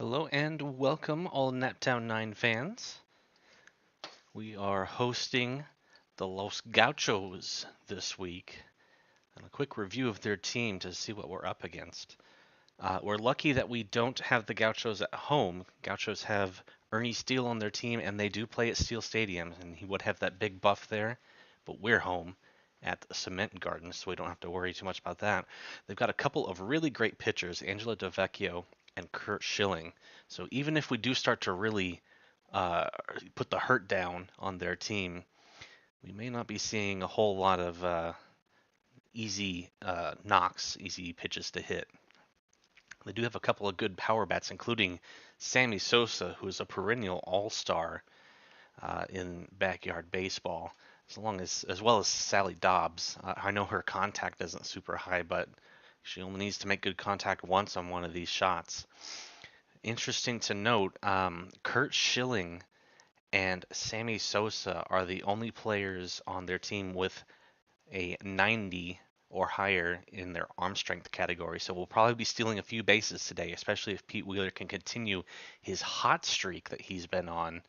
Hello and welcome, all Naptown Nine fans. We are hosting the Los Gauchos this week, and a quick review of their team to see what we're up against. We're lucky that we don't have the Gauchos at home. Gauchos have Ernie Steele on their team, and they do play at Steele Stadium, and he would have that big buff there, but we're home at the Cement Garden, so we don't have to worry too much about that. They've got a couple of really great pitchers, Angela DeVecchio and Kurt Schilling. So even if we do start to really uh, put the hurt down on their team, we may not be seeing a whole lot of easy knocks, easy pitches to hit. They do have a couple of good power bats, including Sammy Sosa, who is a perennial all-star in backyard baseball, as well as Sally Dobbs. I know her contact isn't super high, but she only needs to make good contact once on one of these shots. Interesting to note, Kurt Schilling and Sammy Sosa are the only players on their team with a 90 or higher in their arm strength category. So we'll probably be stealing a few bases today, especially if Pete Wheeler can continue his hot streak that he's been on,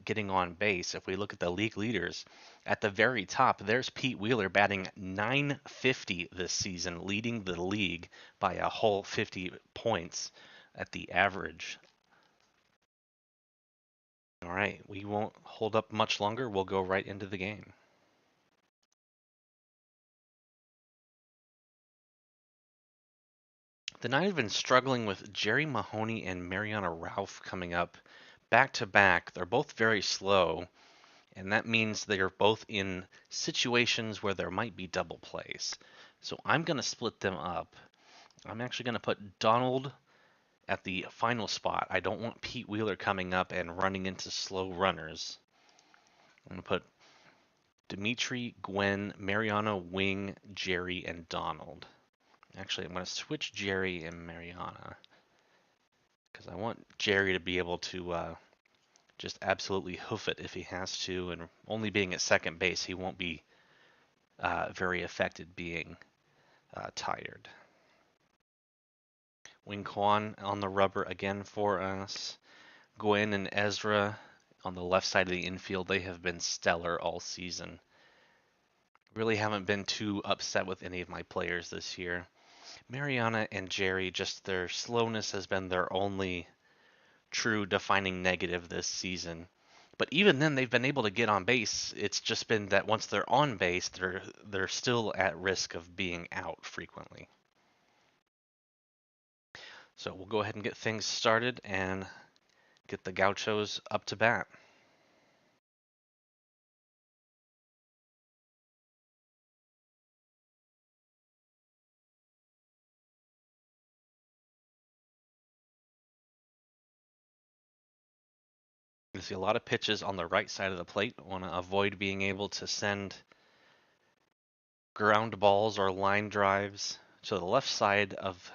getting on base. If we look at the league leaders, at the very top, there's Pete Wheeler batting 950 this season, leading the league by a whole 50 points at the average. All right, we won't hold up much longer. We'll go right into the game. The Nine have been struggling with Jerry Mahoney and Mariana Ralph coming up back to back. They're both very slow, and that means they are both in situations where there might be double plays. So I'm going to split them up. I'm actually going to put Donald at the final spot. I don't want Pete Wheeler coming up and running into slow runners. I'm going to put Dimitri, Gwen, Mariana, Wing, Jerry, and Donald. Actually, I'm going to switch Jerry and Mariana because I want Jerry to be able to just absolutely hoof it if he has to, and only being at second base, he won't be very affected being tired. Wing Kwan on the rubber again for us. Gwen and Ezra on the left side of the infield, they have been stellar all season. Really haven't been too upset with any of my players this year. Mariana and Jerry, just their slowness has been their only true defining negative this season. But even then, they've been able to get on base. It's just been that once they're on base, they're still at risk of being out frequently. So we'll go ahead and get things started and get the Gauchos up to bat. You see a lot of pitches on the right side of the plate. Want to avoid being able to send ground balls or line drives to the left side of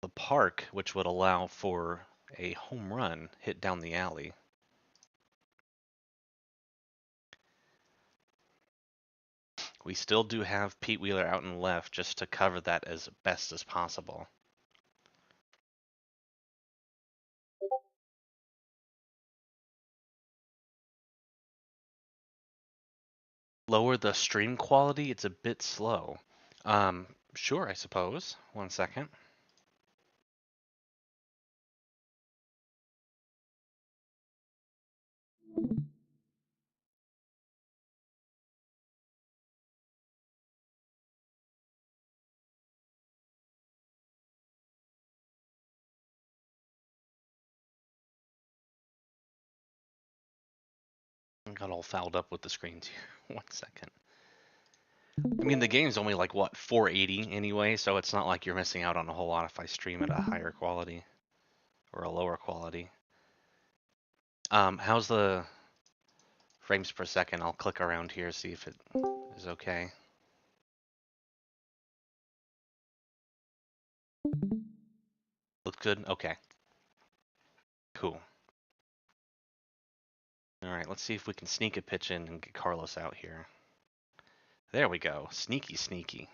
the park, which would allow for a home run hit down the alley. We still do have Pete Wheeler out in left just to cover that as best as possible. Lower the stream quality, it's a bit slow. Sure, I suppose. One second. I got all fouled up with the screens here. One second. I mean, the game's only like, what, 480 anyway, so it's not like you're missing out on a whole lot if I stream at a higher quality or a lower quality. How's the frames per second? I'll click around here, see if it is okay. Looks good? Okay. Cool. All right, let's see if we can sneak a pitch in and get Carlos out here. There we go. Sneaky, sneaky.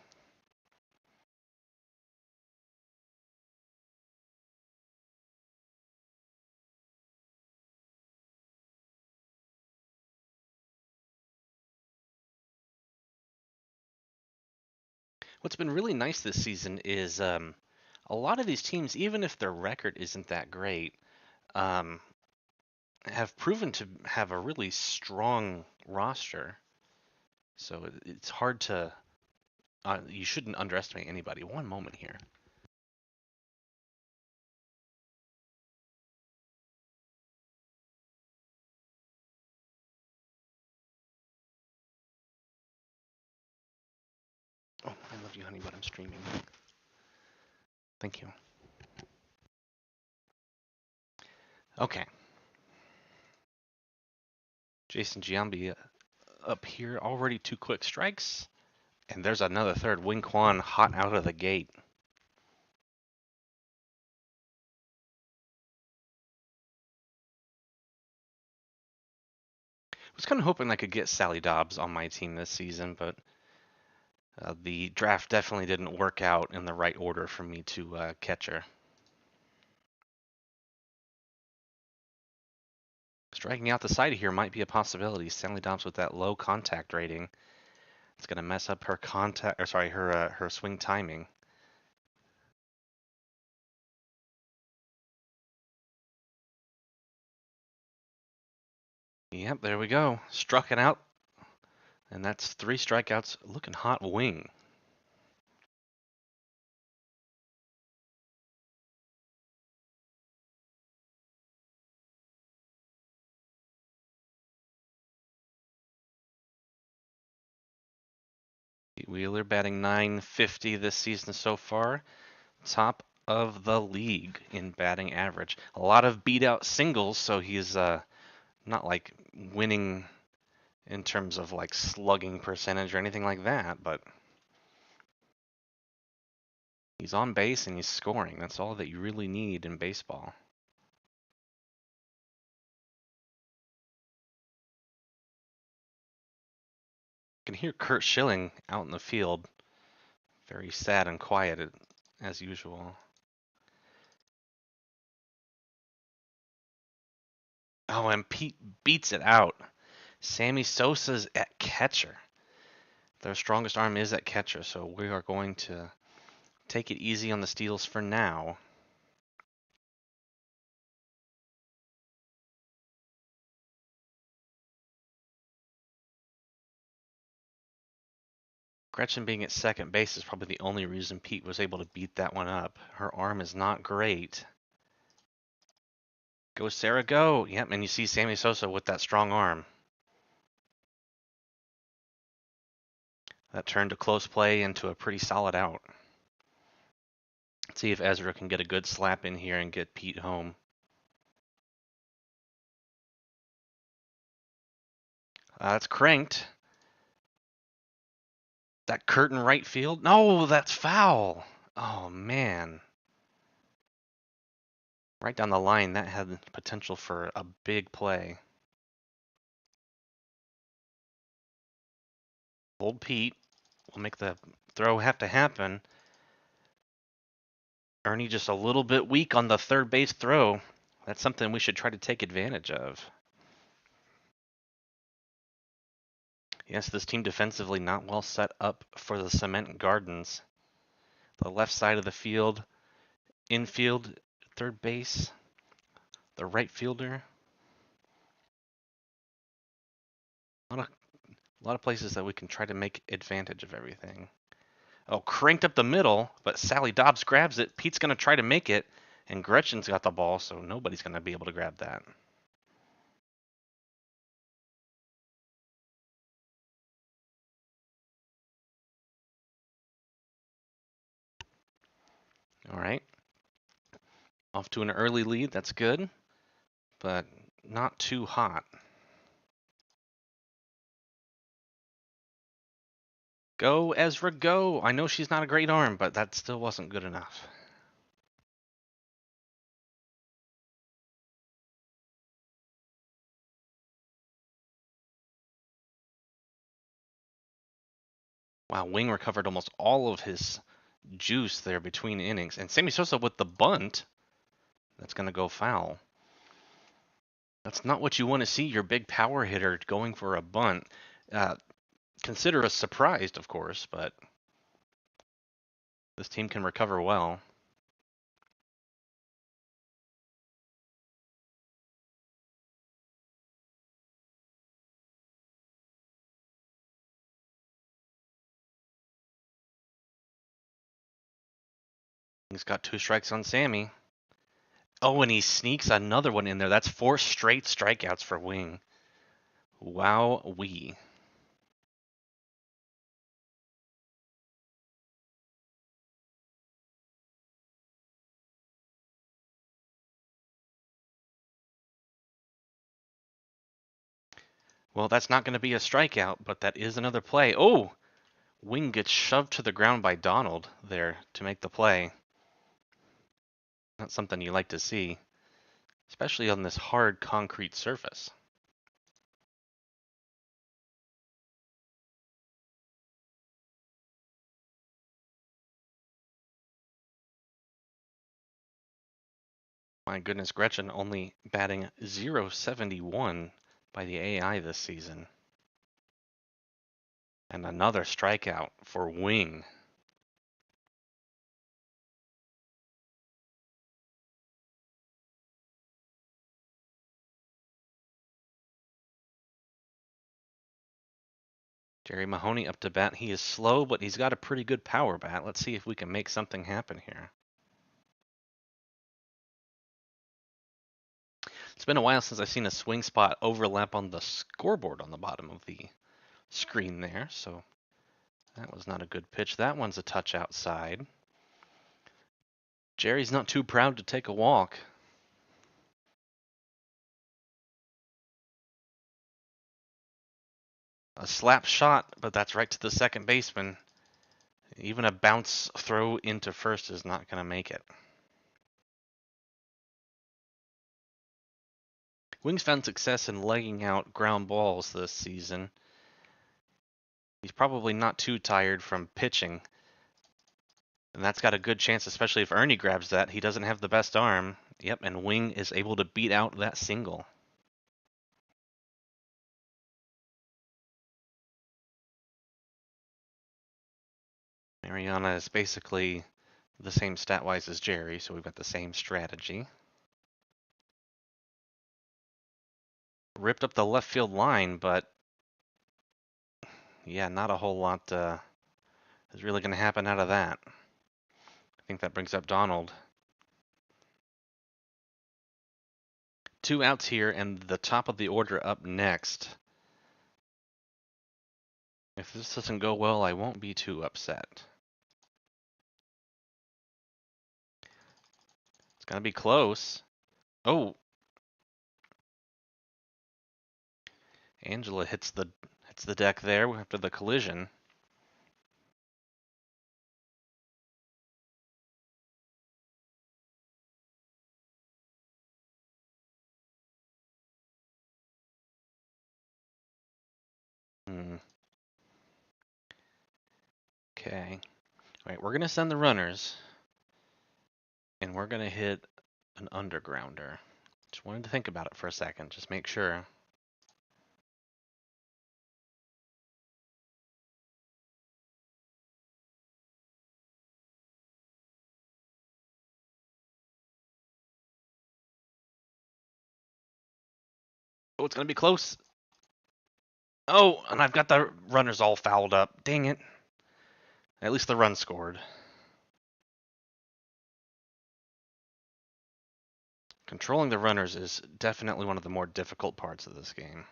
What's been really nice this season is a lot of these teams, even if their record isn't that great, um, have proven to have a really strong roster. So it's hard to. You shouldn't underestimate anybody. One moment here. Oh, I love you, honey, but I'm streaming. Thank you. Okay. Jason Giambi up here already 2 quick strikes. And there's another third. Wing Quan hot out of the gate. Was kind of hoping I could get Sally Dobbs on my team this season, but the draft definitely didn't work out in the right order for me to catch her. Striking out the side here might be a possibility. Sally Dobbs with that low contact rating. It's going to mess up her contact, or sorry, her swing timing. Yep, there we go. Struck it out, and that's 3 strikeouts. Looking hot wing. Wheeler batting .950 this season so far. Top of the league in batting average. A lot of beat out singles, so he's not like winning in terms of like slugging percentage or anything like that, but he's on base and he's scoring. That's all that you really need in baseball. You can hear Kurt Schilling out in the field, very sad and quiet as usual. Oh, and Pete beats it out. Sammy Sosa's at catcher. Their strongest arm is at catcher, so we are going to take it easy on the steals for now. Gretchen being at second base is probably the only reason Pete was able to beat that one up. Her arm is not great. Go Sarah, go! Yep, and you see Sammy Sosa with that strong arm. That turned a close play into a pretty solid out. Let's see if Ezra can get a good slap in here and get Pete home. That's cranked. That curtain right field. No, that's foul. Oh, man. Right down the line, that had potential for a big play. Old Pete will make the throw have to happen. Ernie just a little bit weak on the third base throw. That's something we should try to take advantage of. Yes, this team defensively not well set up for the cement gardens. The left side of the field, infield, third base, the right fielder. A lot of places that we can try to make advantage of everything. Oh, cranked up the middle, but Sally Dobbs grabs it. Pete's going to try to make it, and Gretchen's got the ball, so nobody's going to be able to grab that. All right. Off to an early lead. That's good, but not too hot. Go, Ezra, go! I know she's not a great arm, but that still wasn't good enough. Wow, Wing recovered almost all of his juice there between innings. And Sammy Sosa with the bunt, that's going to go foul. That's not what you want to see, your big power hitter going for a bunt. Uh, Consider us surprised, of course, but This team can recover well. He's got 2 strikes on Sammy. Oh, and he sneaks another one in there. That's 4 straight strikeouts for Wing. Wow-wee. Well, that's not going to be a strikeout, but that is another play. Oh, Wing gets shoved to the ground by Donald there to make the play. Not something you like to see, especially on this hard concrete surface. My goodness, Gretchen only batting .071 by the AI this season. And another strikeout for Wing. Jerry Mahoney up to bat. He is slow, but he's got a pretty good power bat. Let's see if we can make something happen here. It's been a while since I've seen a swing spot overlap on the scoreboard on the bottom of the screen there, so that was not a good pitch. That one's a touch outside. Jerry's not too proud to take a walk. A slap shot, but that's right to the second baseman. Even a bounce throw into first is not going to make it. Wings found success in legging out ground balls this season. He's probably not too tired from pitching. And that's got a good chance, especially if Ernie grabs that. He doesn't have the best arm. Yep, and Wing is able to beat out that single. Mariana is basically the same stat-wise as Jerry, so we've got the same strategy. Ripped up the left field line, but yeah, not a whole lot is really going to happen out of that. I think that brings up Donald. 2 outs here, and the top of the order up next. If this doesn't go well, I won't be too upset. It's going to be close. Oh, Angela hits the deck there after the collision. Okay. All right, we're going to send the runners, and we're going to hit an undergrounder. Just wanted to think about it for a second, just make sure. Oh, it's going to be close. Oh, and I've got the runners all fouled up. Dang it. At least the run scored. Controlling the runners is definitely one of the more difficult parts of this game.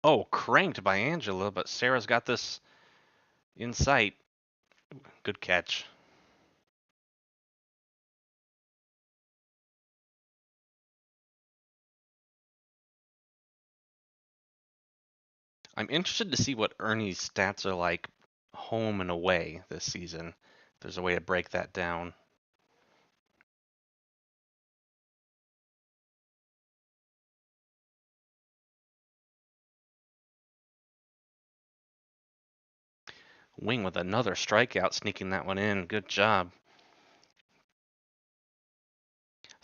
Oh, cranked by Angela, but Sarah's got this in sight. Good catch. I'm interested to see what Ernie's stats are like home and away this season. If there's a way to break that down. Wing with another strikeout, sneaking that one in. Good job.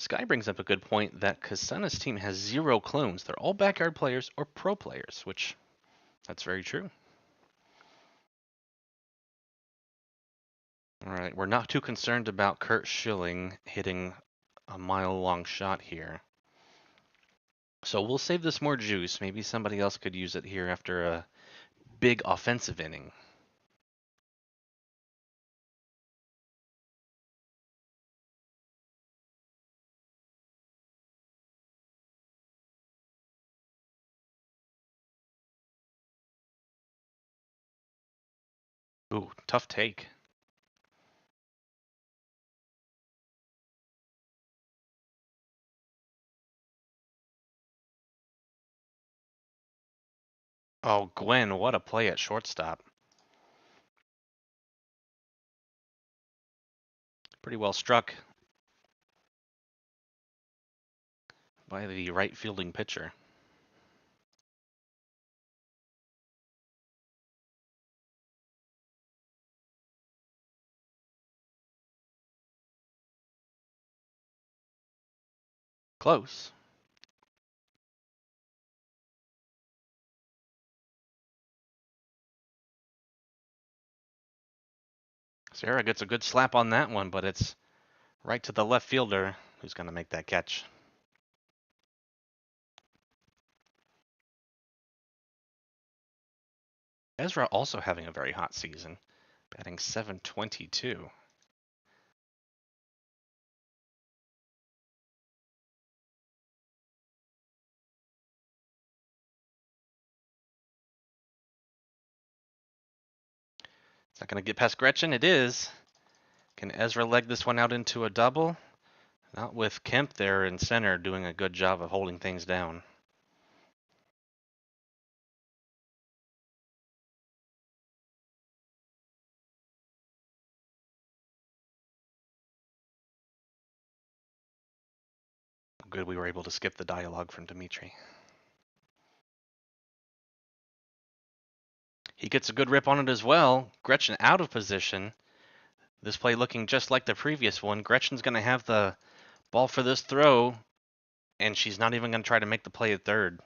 Sky brings up a good point that Kasana's team has 0 clones. They're all backyard players or pro players, which that's very true. All right, we're not too concerned about Kurt Schilling hitting a mile-long shot here. So we'll save this more juice. Maybe somebody else could use it here after a big offensive inning. Ooh, tough take. Oh, Gwen, what a play at shortstop. Pretty well struck by the right fielding pitcher. Close. Sarah gets a good slap on that one, but it's right to the left fielder who's going to make that catch. Ezra also having a very hot season, batting .722. It's not going to get past Gretchen. It is. Can Ezra leg this one out into a double? Not with Kemp there in center doing a good job of holding things down. Good we were able to skip the dialogue from Dimitri. He gets a good rip on it as well. Gretchen out of position. This play looking just like the previous one. Gretchen's going to have the ball for this throw, and she's not even going to try to make the play at third.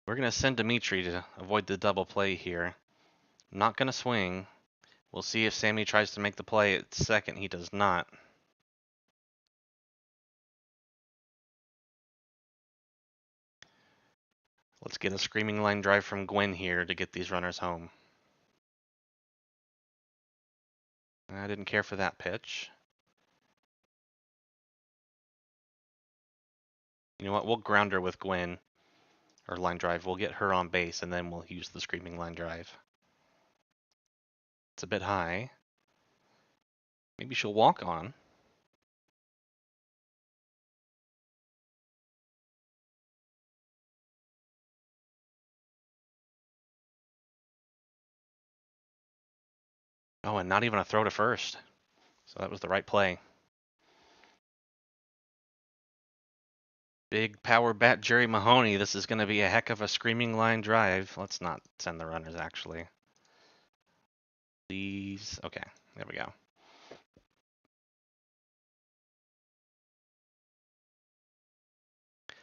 We're going to send Dimitri to avoid the double play here. Not going to swing. We'll see if Sammy tries to make the play at second. He does not. Let's get a screaming line drive from Gwen here to get these runners home. I didn't care for that pitch. You know what? We'll ground her with Gwen, or line drive. We'll get her on base, and then we'll use the screaming line drive. It's a bit high. Maybe she'll walk on. Oh, and not even a throw to first. So that was the right play. Big power bat Jerry Mahoney. This is going to be a heck of a screaming line drive. Let's not send the runners, actually. Please. Okay, there we go.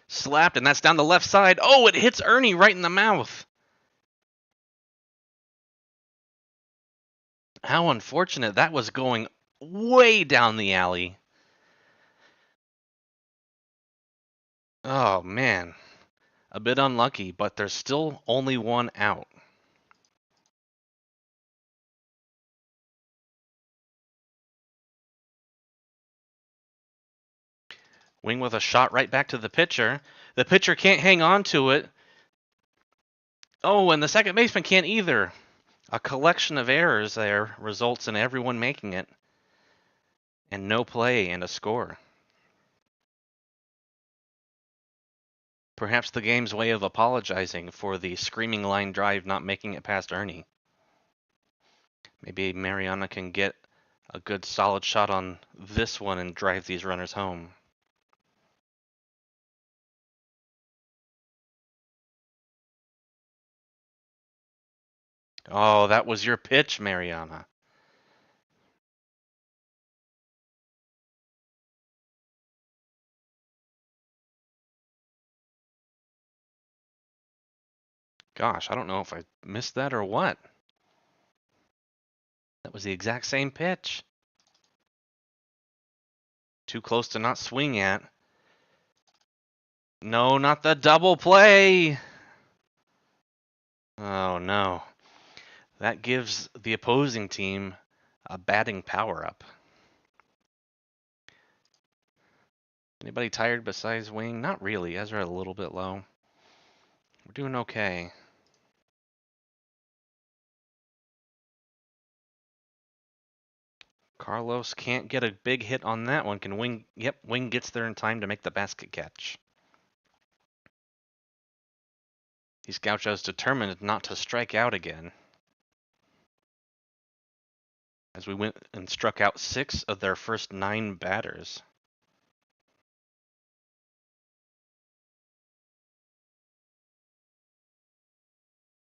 Slapped, and that's down the left side. Oh, it hits Ernie right in the mouth. How unfortunate. That was going way down the alley. Oh, man. A bit unlucky, but there's still only one out. Wing with a shot right back to the pitcher. The pitcher can't hang on to it. Oh, and the second baseman can't either. A collection of errors there results in everyone making it. And no play and a score. Perhaps the game's way of apologizing for the screaming line drive not making it past Ernie. Maybe Mariana can get a good solid shot on this one and drive these runners home. Oh, that was your pitch, Mariana. Gosh, I don't know if I missed that or what. That was the exact same pitch. Too close to not swing at. No, not the double play. Oh no. That gives the opposing team a batting power-up. Anybody tired besides Wing? Not really. Ezra a little bit low. We're doing okay. Carlos can't get a big hit on that one. Can Wing? Yep, Wing gets there in time to make the basket catch. These Gauchos determined not to strike out again, as we went and struck out 6 of their first 9 batters.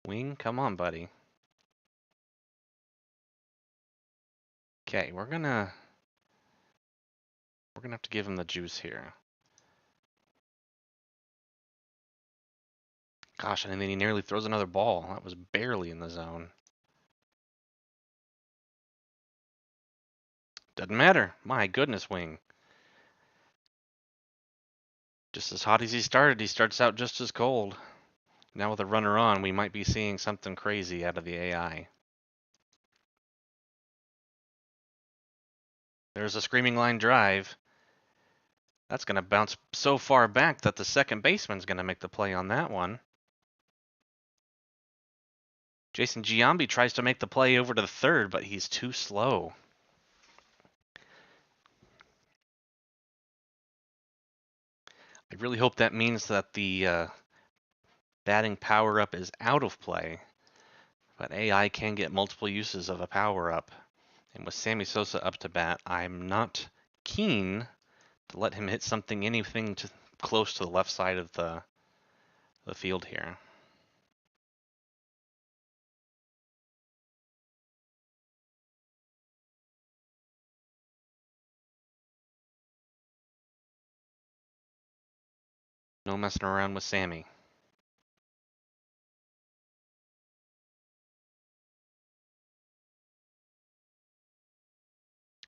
Wing, come on, buddy. Okay, we're gonna have to give him the juice here. Gosh, and then he nearly throws another ball. That was barely in the zone. Doesn't matter. My goodness, Wing. Just as hot as he starts out just as cold. Now with a runner on, we might be seeing something crazy out of the AI. There's a screaming line drive. That's going to bounce so far back that the second baseman's going to make the play on that one. Jason Giambi tries to make the play over to the third, but he's too slow. I really hope that means that the batting power-up is out of play. But AI can get multiple uses of a power-up. And with Sammy Sosa up to bat, I'm not keen to let him hit anything close to the left side of the field here. No messing around with Sammy.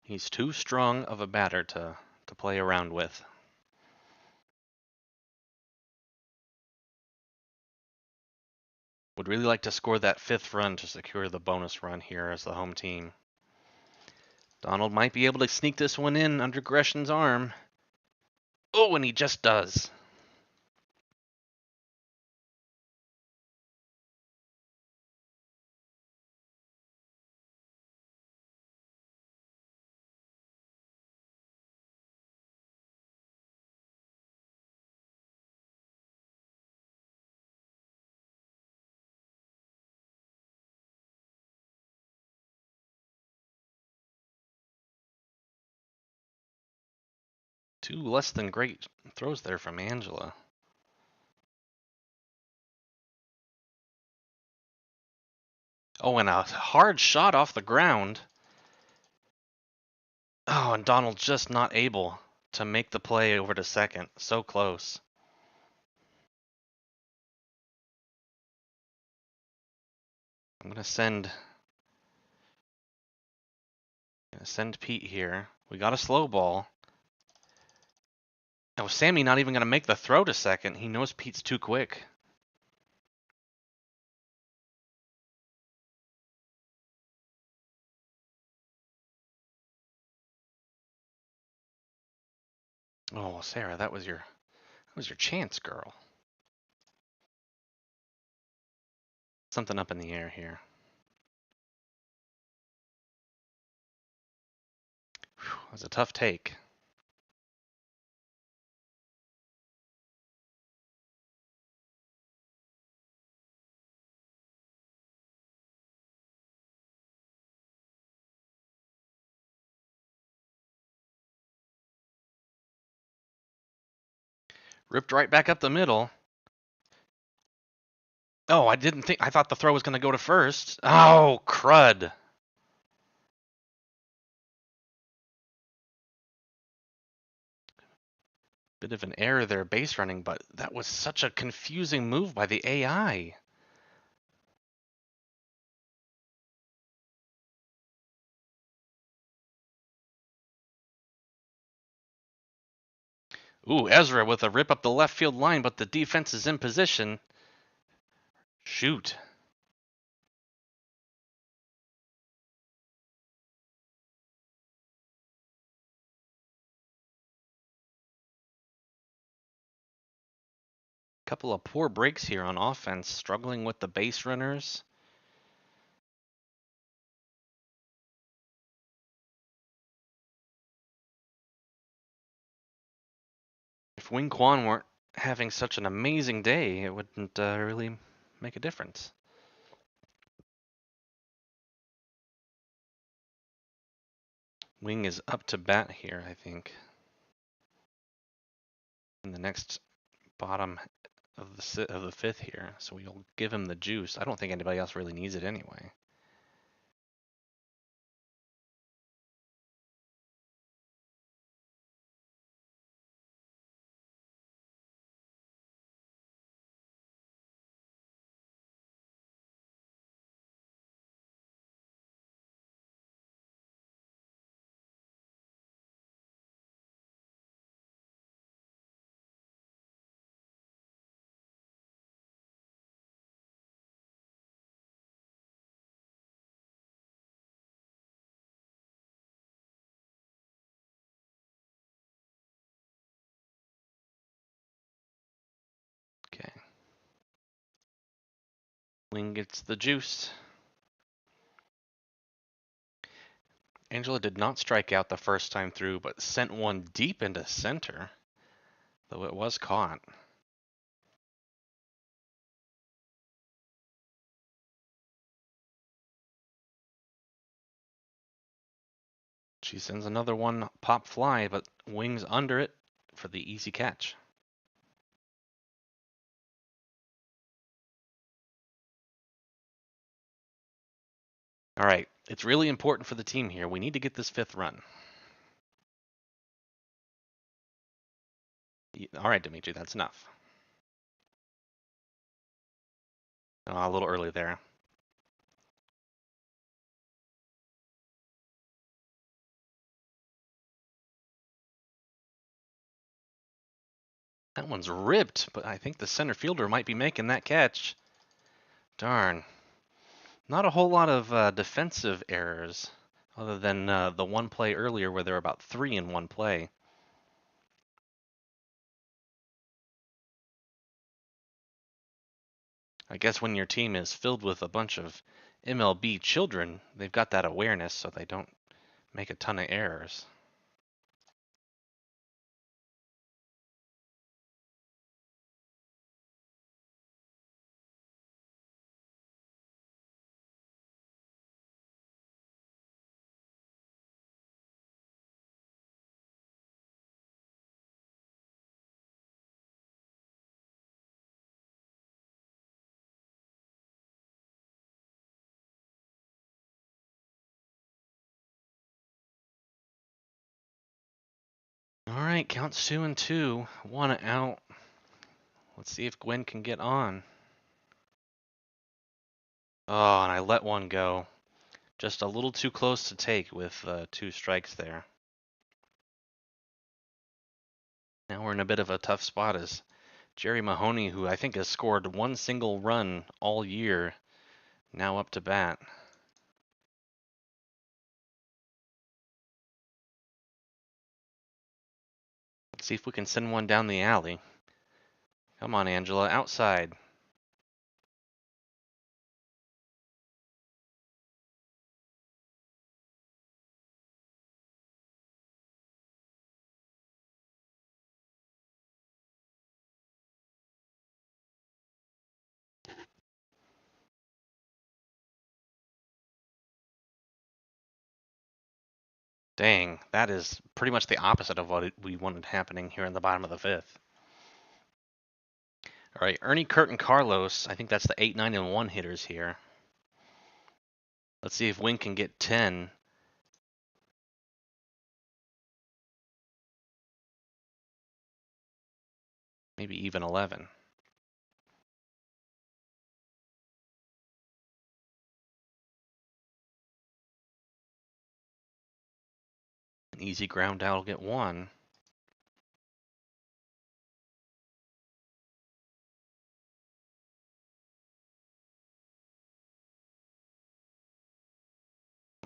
He's too strong of a batter to play around with. Would really like to score that 5th run to secure the bonus run here as the home team. Donald might be able to sneak this one in under Gresham's arm. Oh, and he just does. Two less than great throws there from Angela. Oh, and a hard shot off the ground. Oh, and Donald just not able to make the play over to second. So close. I'm gonna send Pete here. We got a slow ball. Oh, Sammy not even gonna make the throw to second. He knows Pete's too quick. Oh, Sarah, that was your chance, girl. Something up in the air here. Whew, that was a tough take. Ripped right back up the middle. Oh, I thought the throw was going to go to first. Oh, crud. Bit of an error there base running, but that was such a confusing move by the AI. Ooh, Ezra with a rip up the left field line, but the defense is in position. Shoot. Couple of poor breaks here on offense, struggling with the base runners. If Wing Quan weren't having such an amazing day, it wouldn't really make a difference. Wing is up to bat here, I think. In the next bottom of the fifth here, so we'll give him the juice. I don't think anybody else really needs it anyway. Okay. Wing gets the juice. Angela did not strike out the first time through, but sent one deep into center, though it was caught. She sends another one pop fly, but Wing's under it for the easy catch. All right, it's really important for the team here. We need to get this fifth run. All right, Dimitri, that's enough. A little early there. That one's ripped, but I think the center fielder might be making that catch. Darn. Not a whole lot of defensive errors, other than the one play earlier where there were about three in one play. I guess when your team is filled with a bunch of MLB children, they've got that awareness so they don't make a ton of errors. All right, counts 2-2, one out. Let's see if Gwen can get on. Oh, and I let one go. Just a little too close to take with 2 strikes there. Now we're in a bit of a tough spot as Jerry Mahoney, who I think has scored one single run all year, now up to bat. Let's see if we can send one down the alley. Come on, Angela, outside. Dang, that is pretty much the opposite of what we wanted happening here in the bottom of the fifth. All right, Ernie, Kurt, and Carlos. I think that's the 8, 9, and 1 hitters here. Let's see if Wing can get 10. Maybe even 11. An easy ground out will get 1.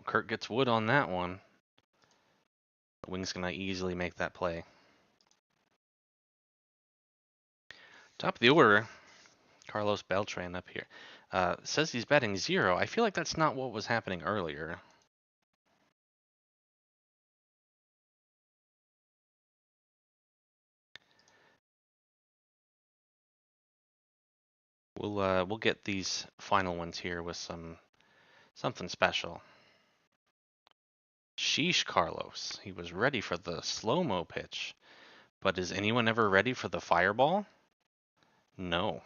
Kurt gets wood on that one. The Wing's going to easily make that play. Top of the order, Carlos Beltran up here. Says he's betting 0. I feel like that's not what was happening earlier. We'll get these final ones here with something special. Sheesh, Carlos. He was ready for the slow-mo pitch. But is anyone ever ready for the fireball? No.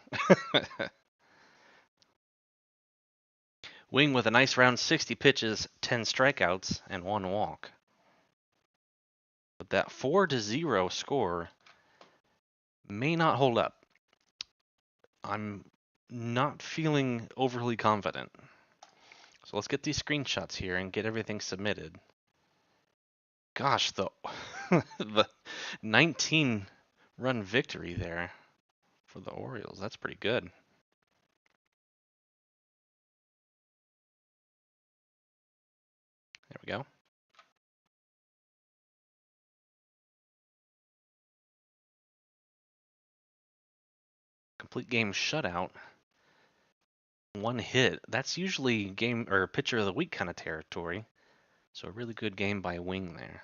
Wing with a nice round 60 pitches, 10 strikeouts, and 1 walk. But that 4-0 score may not hold up. I'm not feeling overly confident. So let's get these screenshots here and get everything submitted. Gosh, the 19-run victory there for the Orioles. That's pretty good. There we go. Complete game shutout. 1 hit. That's usually game or pitcher of the week kind of territory. So a really good game by Wing there.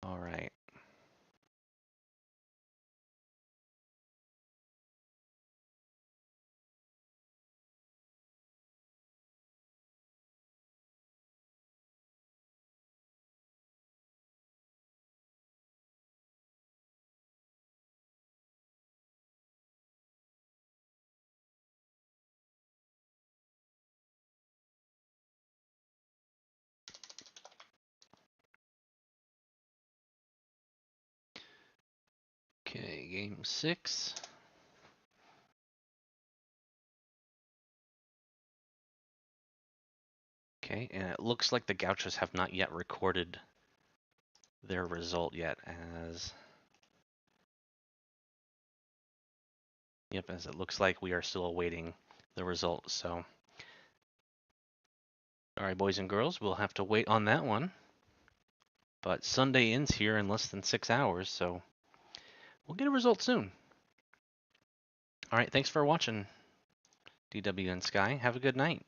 All right. Okay, game 6. Okay, and it looks like the Gauchos have not yet recorded their result yet, as as it looks like we are still awaiting the result. So, all right, boys and girls, we'll have to wait on that one. But Sunday ends here in less than 6 hours, so we'll get a result soon. All right, thanks for watching, DW and Sky. Have a good night.